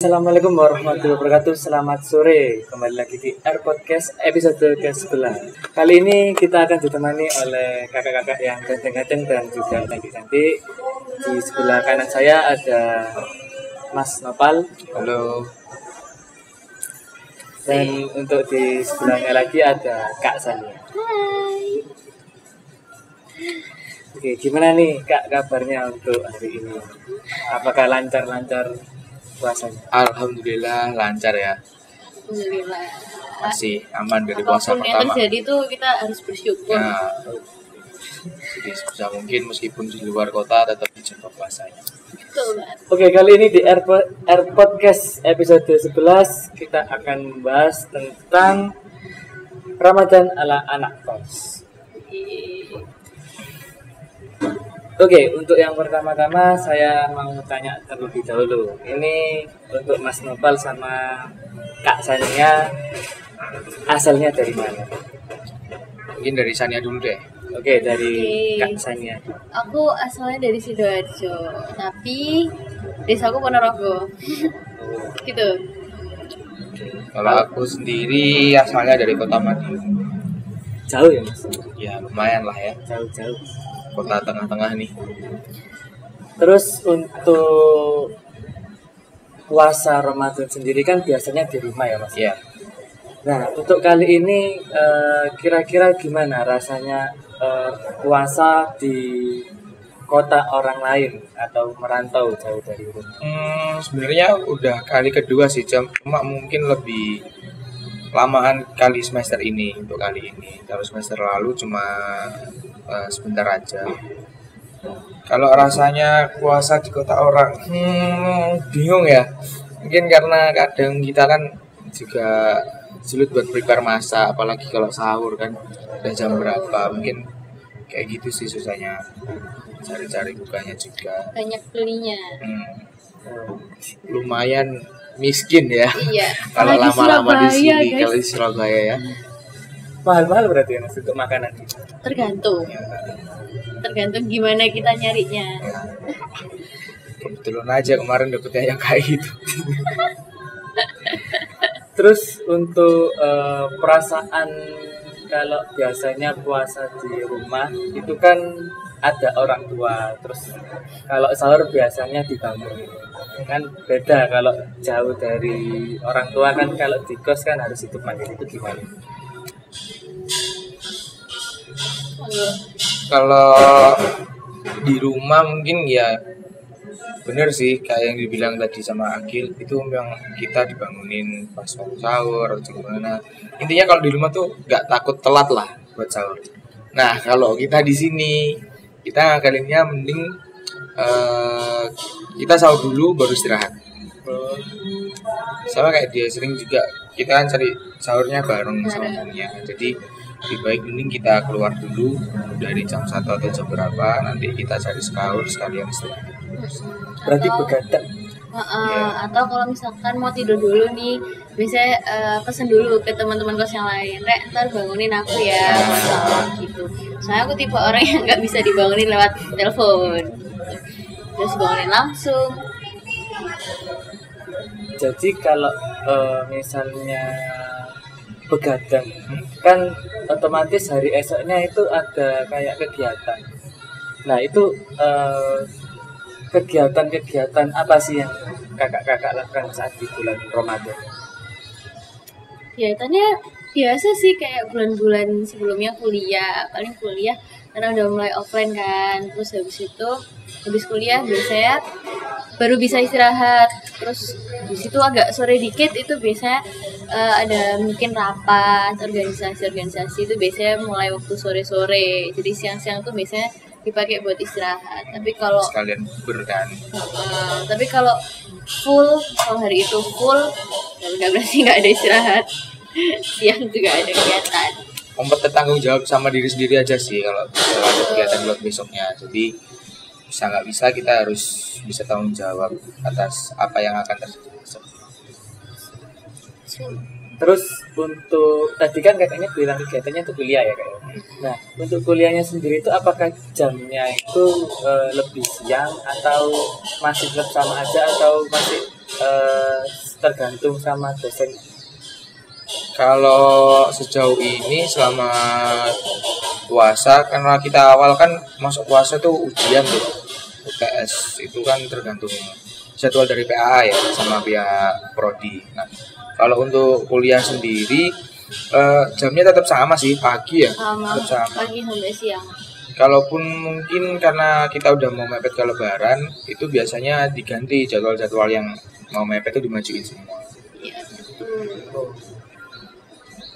Assalamualaikum warahmatullahi wabarakatuh. Selamat sore. Kembali lagi di Air Podcast episode ke-11. Kali ini kita akan ditemani oleh kakak-kakak yang ganteng-ganteng dan juga cantik-cantik. Di sebelah kanan saya ada Mas Nopal. Halo. Dan untuk di sebelahnya lagi ada Kak Sania. Hai. Oke, gimana nih Kak kabarnya untuk hari ini? Apakah lancar-lancar puasanya? Alhamdulillah lancar ya. Alhamdulillah. Masih aman dari puasa Apapun yang pertama. terjadi tuh kita harus bersyukur. Nah, jadi sebisa mungkin meskipun di luar kota tetap dijaga puasanya. Betul banget. Oke, kali ini di Air Podcast episode 11 kita akan membahas tentang Ramadan ala anak kos. Oke, untuk yang pertama-tama saya mau tanya terlebih dahulu. Ini untuk Mas Nopal sama Kak Sania, asalnya dari mana? Mungkin dari Sania dulu deh. Oke, dari Oke. Kak Sania. Aku asalnya dari Sidoarjo, tapi desaku Ponorogo. Gitu. Kalau aku sendiri asalnya dari Kota Madiun. Jauh ya Mas? Ya lumayan lah ya. Jauh-jauh. Kota tengah-tengah nih. Terus untuk puasa Ramadan sendiri kan biasanya di rumah ya Mas? Ya. Nah, untuk kali ini kira-kira gimana rasanya puasa di kota orang lain atau merantau jauh dari rumah? Sebenarnya udah kali kedua sih, cuma mungkin lebih lamaan kali semester ini untuk kali ini. Kalau semester lalu cuma sebentar aja. Kalau rasanya puasa di kota orang, bingung ya. Mungkin karena kadang kita kan juga sulit buat prepare masak, apalagi kalau sahur kan udah jam berapa. Mungkin kayak gitu sih susahnya. Cari-cari bukanya juga. Banyak belinya. Lumayan miskin ya. Iya. Kalau Apalagi lama-lama di Surabaya, sini, guys. kalau di Surabaya ya. Mahal-mahal berarti ya Mas untuk makanan. Tergantung. Tergantung gimana kita nyarinya. Kebetulan aja kemarin dapetnya yang kayak gitu. Terus untuk perasaan kalau biasanya puasa di rumah itu kan ada orang tua, terus kalau sahur biasanya dibangun. Kan beda kalau jauh dari orang tua kan, kalau di kos kan harus hidup mandiri, itu gimana? Kalau di rumah mungkin ya bener sih kayak yang dibilang tadi sama Agil, itu memang kita dibangunin pas waktu sahur atau gimana. Intinya kalau di rumah tuh nggak takut telat lah buat sahur. Nah kalau kita di sini kita kalinya mending kita sahur dulu baru istirahat. Sama kayak dia sering juga kita kan cari sahurnya bareng sama temennya. Jadi lebih baik mending kita keluar dulu dari jam 1 atau jam berapa, nanti kita cari sahur sekalian istirahat. Berarti Atau- begadang. Atau kalau misalkan mau tidur dulu nih, biasanya pesen dulu ke teman-teman kos yang lain, Rek, ntar bangunin aku ya, masalah gitu. Soalnya aku tipe orang yang nggak bisa dibangunin lewat telepon, terus bangunin langsung. Jadi kalau misalnya begadang kan otomatis hari esoknya itu ada kayak kegiatan. Nah itu kegiatan-kegiatan apa sih yang kakak-kakak lakukan saat di bulan Ramadan? Kegiatannya biasa sih kayak bulan-bulan sebelumnya kuliah, paling kuliah karena udah mulai offline kan, terus habis kuliah biasanya baru bisa istirahat, terus di situ agak sore dikit itu biasanya ada mungkin rapat organisasi itu biasanya mulai waktu sore-sore, jadi siang-siang tuh biasanya dipakai buat istirahat. Tapi kalau Sekalian berdan. kalau hari itu full ya udah berarti nggak ada istirahat. Siang juga ada kegiatan. Kompeten tanggung jawab sama diri sendiri aja sih kalau ada kegiatan buat besoknya. Jadi bisa nggak bisa kita harus bisa tanggung jawab atas apa yang akan terjadi besok. Terus untuk tadi kan kakaknya bilang kegiatannya itu kuliah ya kak. Nah untuk kuliahnya sendiri itu apakah jamnya itu lebih siang atau masih tetap sama aja atau masih tergantung sama dosen? Kalau sejauh ini selama puasa, karena kita awal kan masuk puasa tuh ujian tuh UTS, itu kan tergantung jadwal dari PAA ya sama pihak prodi. Nah, kalau untuk kuliah sendiri jamnya tetap sama sih, pagi ya, Sama tetap sama. pagi sampai siang. Kalaupun mungkin karena kita udah mau mepet ke Lebaran, itu biasanya diganti jadwal-jadwal yang mau mepet itu dimajuin semua. Iya, betul.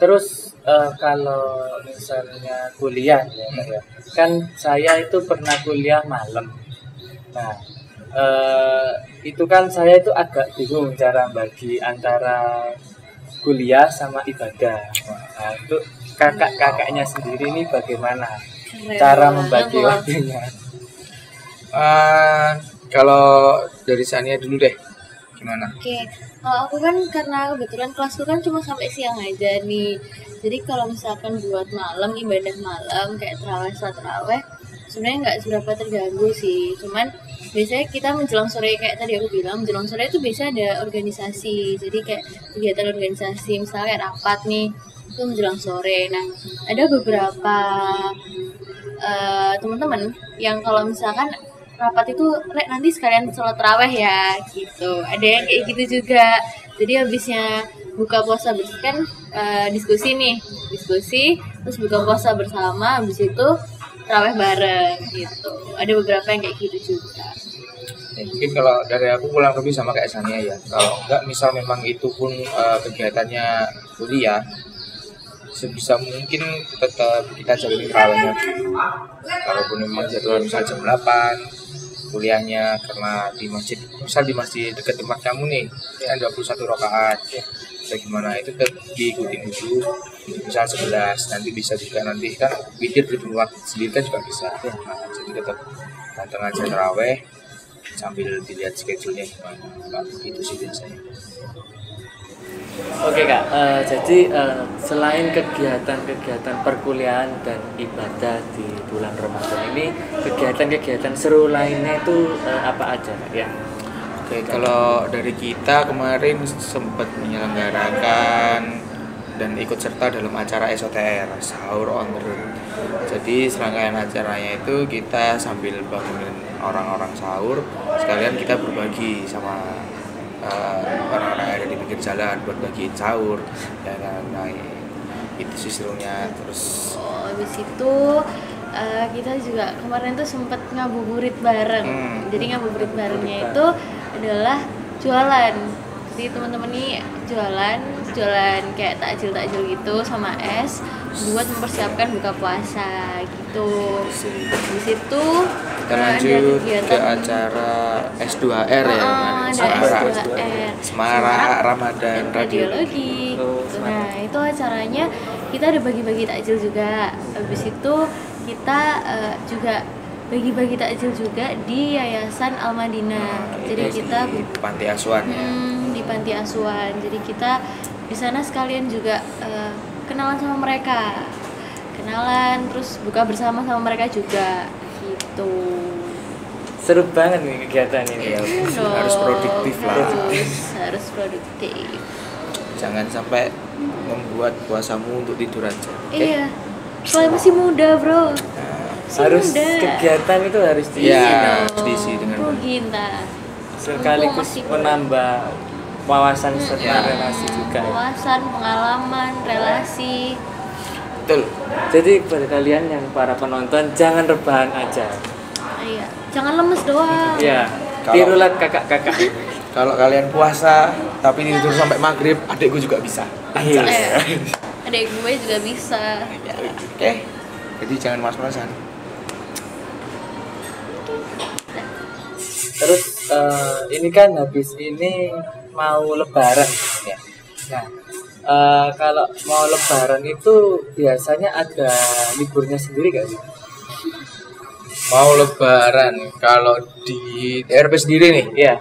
Terus kalau misalnya kuliah ya, Kak, ya, kan saya itu pernah kuliah malam. Nah, itu kan saya itu agak bingung cara bagi antara kuliah sama ibadah. Nah, itu kakak-kakaknya sendiri ini bagaimana Keren cara banget membagi loh. waktunya? Kalau dari Sania dulu deh, gimana? Oke, kalau aku kan karena kebetulan kelasku kan cuma sampai siang aja nih. Jadi kalau misalkan buat malam, ibadah malam kayak terawih, salat terawih, sebenarnya nggak seberapa terganggu sih. Cuman biasanya kita menjelang sore kayak tadi aku bilang, menjelang sore itu biasanya ada organisasi. Jadi kayak kegiatan organisasi, misalnya kayak rapat nih, itu menjelang sore. Nah, ada beberapa teman-teman yang kalau misalkan rapat itu Rek, nanti sekalian sholat terawih ya gitu, ada yang kayak gitu juga. Jadi habisnya buka puasa kan diskusi terus buka puasa bersama, habis itu terawih bareng gitu. Ada beberapa yang kayak gitu juga. Ya, mungkin kalau dari aku kurang lebih sama kayak Sania ya. Kalau enggak misal memang itu pun kegiatannya kuliah, sebisa mungkin tetap kita jalani terawihnya. Kalaupun memang jadwal misal jam 8 kuliahnya, karena di masjid, misal di masjid dekat tempat kamu nih kan 21 rakaat ya, bagaimana itu tetap diikuti dulu, misal 11, nanti bisa juga nanti kan witir berdua sendiri kan juga bisa. Nah, jadi tetap datang aja terawih sambil dilihat schedule-nya gimana. Nah, itu sih biasanya. Oke Kak, jadi selain kegiatan-kegiatan perkuliahan dan ibadah di bulan Ramadan ini, kegiatan-kegiatan seru lainnya itu apa aja Kak ya? Oke, kalau dari kita kemarin sempat menyelenggarakan dan ikut serta dalam acara SOTR, Sahur on the Road. Jadi serangkaian acaranya itu kita sambil bangunin orang-orang sahur, sekalian kita berbagi sama orang-orang yang ada di pinggir jalan buat bagiin sahur dan lain-lain. Itu sih serunya. Terus Habis itu kita juga kemarin tuh sempet ngabuburit bareng. Jadi ngabuburit barengnya itu adalah jualan. Jadi teman-teman nih jualan kayak takjil gitu sama es buat mempersiapkan buka puasa gitu. Di situ kita lanjut ke acara S2R ya, Semara Ramadan Radiologi. Nah, itu acaranya kita ada bagi-bagi takjil juga. Habis itu kita juga bagi-bagi takjil juga di Yayasan Al-Madinah. Jadi kita di panti asuhan ya. Di panti asuhan. Jadi kita di sana sekalian juga kenalan sama mereka. Kenalan terus buka bersama sama mereka juga gitu. Seru banget nih kegiatan ini. Ya, harus produktif lah. Harus produktif. Jangan sampai membuat puasamu untuk tidur aja. Iya. Soalnya masih muda, Bro. Harus kegiatan itu harus diisi dengan kita. sekaligus menambah wawasan serta relasi juga. Wawasan, pengalaman, relasi. Betul. Jadi pada kalian yang para penonton jangan rebahan aja. Iya. Jangan lemes doang. Iya. Tirulah kakak-kakak. Kalau kalian puasa tapi tidur sampai maghrib, adekku juga bisa. Iya. Adek gue juga bisa. Ya, oke. Jadi jangan mas-masan. Terus ini kan habis ini mau lebaran ya. Nah, kalau mau lebaran itu biasanya ada liburnya sendiri gak sih? Mau lebaran kalau di TRP sendiri nih? Iya.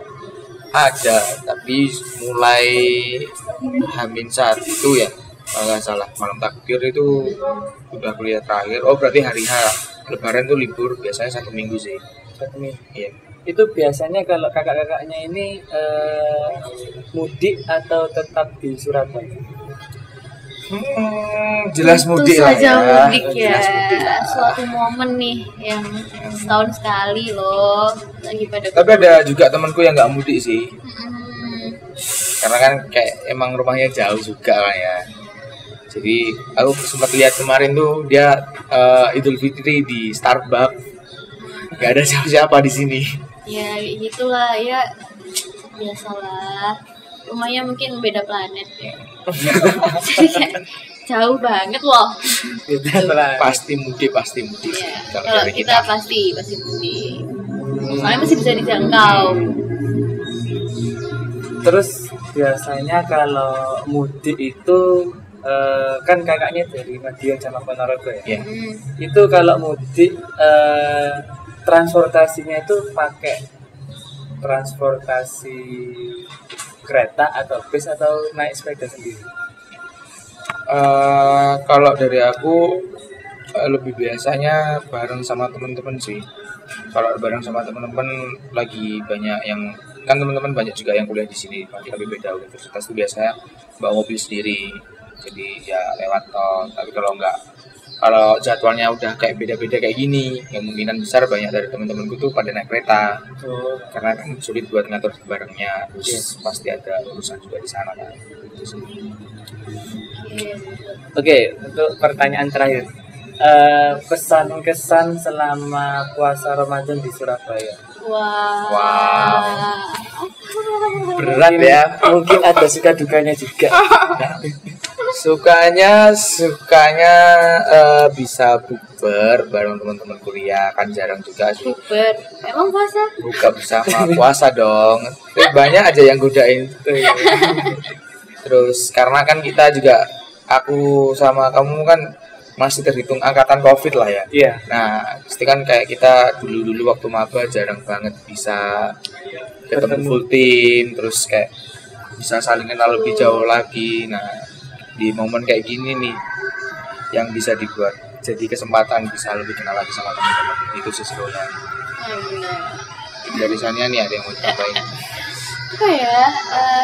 Ada, tapi mulai H-1 ya, kalau nggak salah malam takbir itu udah kuliah terakhir. Oh berarti hari H Lebaran tuh libur biasanya 1 minggu sih. 1 minggu. Iya. itu biasanya kalau kakak-kakaknya ini mudik atau tetap di Surabaya? Jelas Tentu mudik lah saja ya. mudik ya. Jelas mudik lah. Suatu momen nih yang setahun sekali loh lagi pada. Tapi ada juga temanku yang nggak mudik sih, Mm, karena kan kayak emang rumahnya jauh juga kan ya. Jadi aku sempat lihat kemarin tuh dia Idul Fitri di Starbucks, nggak ada siapa-siapa di sini. ya gitulah ya, biasalah. Rumahnya mungkin beda planet ya. Jadi kayak jauh banget loh. Gitu lah. Pasti mudik sih. Ya, Kalau kalau dari kita pasti mudik. Soalnya masih bisa dijangkau. Terus biasanya kalau mudik itu kan kakaknya dari Madiun sama Ponorogo ya. Ya. Itu kalau mudik transportasinya itu pakai transportasi kereta atau bis atau naik sepeda sendiri? Kalau dari aku lebih biasanya bareng sama teman-teman sih. Kalau bareng sama teman-teman lagi banyak yang kan teman-teman banyak juga yang kuliah di sini, tapi beda universitas itu biasanya bawa mobil sendiri. Jadi ya lewat tol. Tapi kalau jadwalnya udah kayak beda-beda kayak gini, kemungkinan besar banyak dari teman-temanku tuh pada naik kereta. Oh, Karena kan sulit buat ngatur barengnya, terus pasti ada urusan juga di sana kan. Gitu sih. Oke, untuk pertanyaan terakhir. Pesan-kesan selama puasa Ramadan di Surabaya. Wah. Berat ya. Mungkin ada suka dukanya juga. Sukanya bisa bukber bareng teman-teman kuliah, kan jarang juga sih Super. Emang puasa? buka bersama. Puasa dong, tapi banyak aja yang godain. Terus karena kan kita juga, aku sama kamu kan masih terhitung angkatan COVID lah ya. Iya. Nah pasti kan kayak kita dulu waktu maba jarang banget bisa ketemu full team, terus kayak bisa saling kenal lebih jauh lagi. Nah di momen kayak gini nih yang bisa dibuat jadi kesempatan bisa lebih kenal lagi sama teman-teman, itu sih serunya. Dari sana nih ada yang mau ditambahin? Apa ya,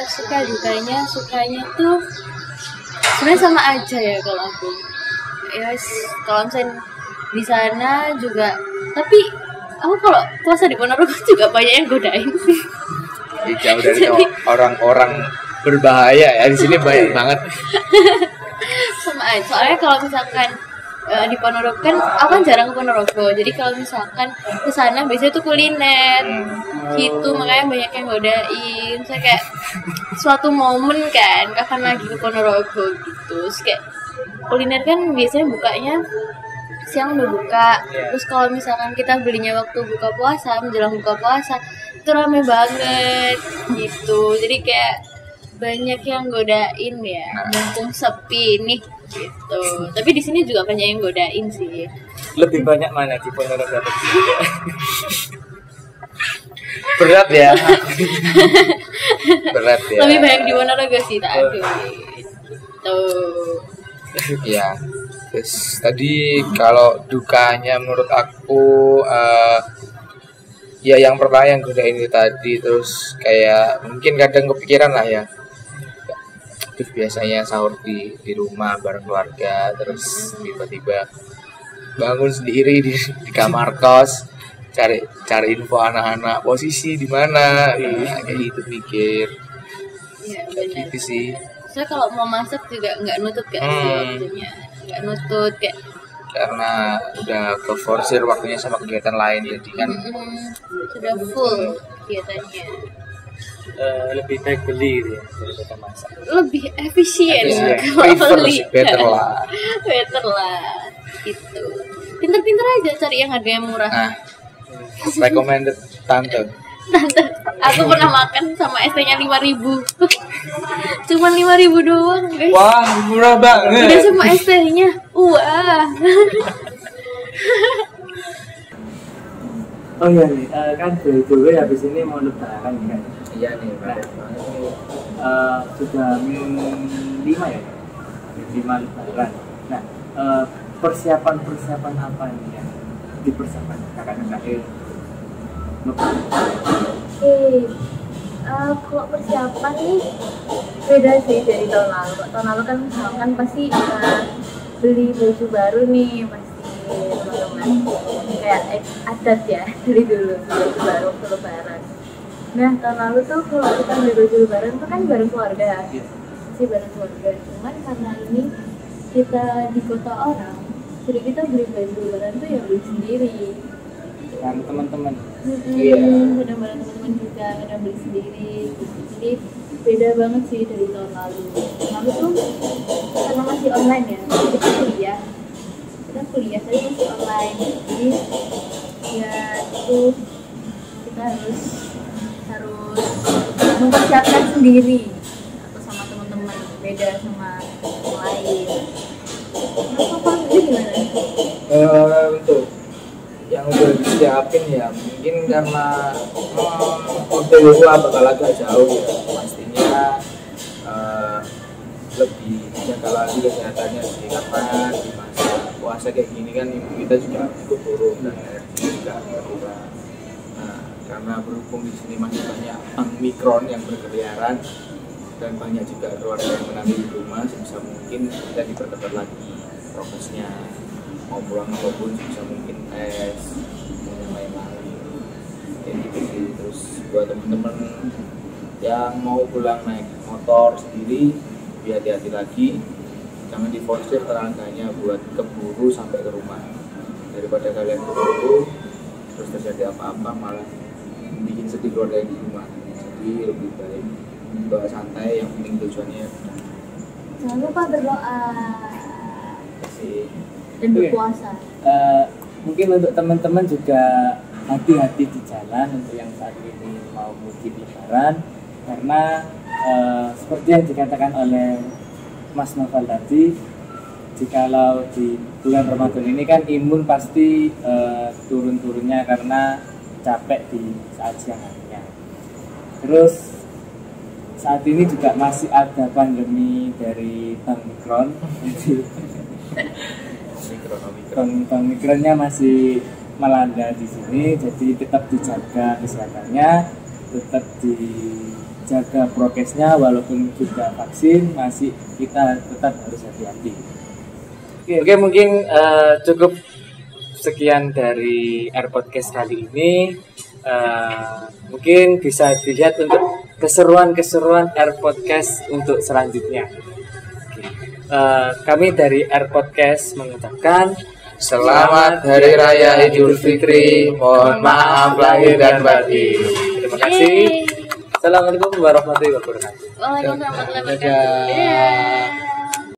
sukanya tuh sebenarnya sama aja ya kalau aku. Ya kalau misalnya di sana juga, tapi aku kalau puasa di Ponorogo juga banyak yang godain sih. Jadi jauh dari orang-orang berbahaya ya, di sini banyak banget. Sama aja. Soalnya kalau misalkan di Ponorogo kan, aku kan jarang ke Ponorogo. Jadi kalau misalkan ke sana biasanya tuh kuliner gitu, makanya banyak yang godain. Saya kayak suatu momen kan, kapan lagi ke Ponorogo gitu. Terus kayak kuliner kan biasanya bukanya siang udah buka. Terus kalau misalkan kita belinya waktu buka puasa, menjelang buka puasa, itu rame banget gitu. Jadi kayak banyak yang godain ya, mumpung sepi nih gitu. Tapi di sini juga banyak yang godain sih. Lebih banyak mana di Ponorogo atau di sini? Berat ya. Berat ya. Lebih banyak di Ponorogo sih, tak aduh. Gitu. Ya. Terus tadi kalau dukanya menurut aku ya yang pertama yang godain itu tadi, terus kayak mungkin kadang kepikiran lah ya. Terus biasanya sahur di rumah bareng keluarga, terus tiba-tiba bangun sendiri di kamar kos, cari info anak-anak posisi di mana, kayak gitu mikir. Iya Kayak benar. gitu sih. Saya kalau mau masak juga nggak nutut kan sih waktunya, nggak nutut kayak Karena udah keforsir waktunya sama kegiatan lain, jadi kan sudah full kegiatannya. Lebih baik beli gitu ya daripada masak. Lebih efisien prefer kalau beli. sih, better lah. Better lah gitu. Pinter-pinter aja cari yang harganya murah. Nah, recommended tante. Tante, aku pernah makan sama ST-nya 5.000. Cuman 5.000 doang, guys. Wah, murah Udah banget. sama ST-nya. Wah. Oh iya nih, kan dari dulu habis ini mau lebaran kan. Iya nih, Sudah lima ya, 5 lebaran. Nah, persiapan apa nih yang dipersiapkan kakak-kakak? Oke, kalau persiapan nih beda sih dari tahun lalu. Tahun lalu kan misalkan pasti beli baju baru nih pasti teman-teman kayak adat ya dari dulu baju baru waktu lebaran. Nah tahun lalu tuh kalau kita beli baju lebaran tuh kan bareng keluarga, masih bareng keluarga. Cuman karena ini kita di kota orang, jadi kita beli baju lebaran tuh ya beli sendiri. Bareng teman-teman. Udah bareng teman-teman juga, udah beli sendiri. Jadi beda banget sih dari tahun lalu. Tahun lalu tuh karena masih online ya, kita kuliah tapi masih online. Jadi ya itu kita harus mempersiapkan sendiri atau sama teman-teman, beda sama yang lain. Apa gimana? Untuk yang udah disiapin ya mungkin karena udah gua bakal agak jauh ya, pastinya lebih jaga lagi kesehatannya sih, karena di masa puasa kayak gini kan imun kita juga ikut turun dan energi juga berkurang. Nah, karena berhubung di sini masih banyak Omikron yang berkeliaran dan banyak juga keluarga yang menangis di rumah, sebisa mungkin kita diperketat lagi prokesnya, mau pulang apapun sebisa mungkin tes dan yang lain-lain kayak gitu sih. Terus buat temen-temen yang mau pulang naik motor sendiri, hati-hati lagi, jangan diforsir terangganya buat keburu sampai ke rumah, daripada kalian keburu terus terjadi apa-apa malah bikin sedih keluarga yang di rumah. Jadi lebih baik bawa santai, yang penting tujuannya Jangan lupa berdoa sih. dan berpuasa. Mungkin untuk teman-teman juga hati-hati di jalan untuk yang saat ini mau mudik lebaran, karena seperti yang dikatakan oleh Mas Novel tadi, jikalau di bulan Ramadan ini kan imun pasti turun-turunnya karena capek di saat siang harinya. Terus saat ini juga masih ada pandemi dari Omikron, jadi Omikronnya masih melanda di sini, jadi tetap dijaga kesehatannya, tetap dijaga prokesnya, walaupun sudah vaksin masih kita tetap harus hati-hati. Oke, mungkin cukup sekian dari Air Podcast kali ini. Mungkin bisa dilihat untuk keseruan-keseruan Air Podcast untuk selanjutnya. Kami dari Air Podcast mengucapkan Selamat Hari Raya Idul Fitri. Mohon maaf lahir dan batin. Terima kasih. Assalamualaikum warahmatullahi wabarakatuh. Waalaikumsalam warahmatullahi wabarakatuh.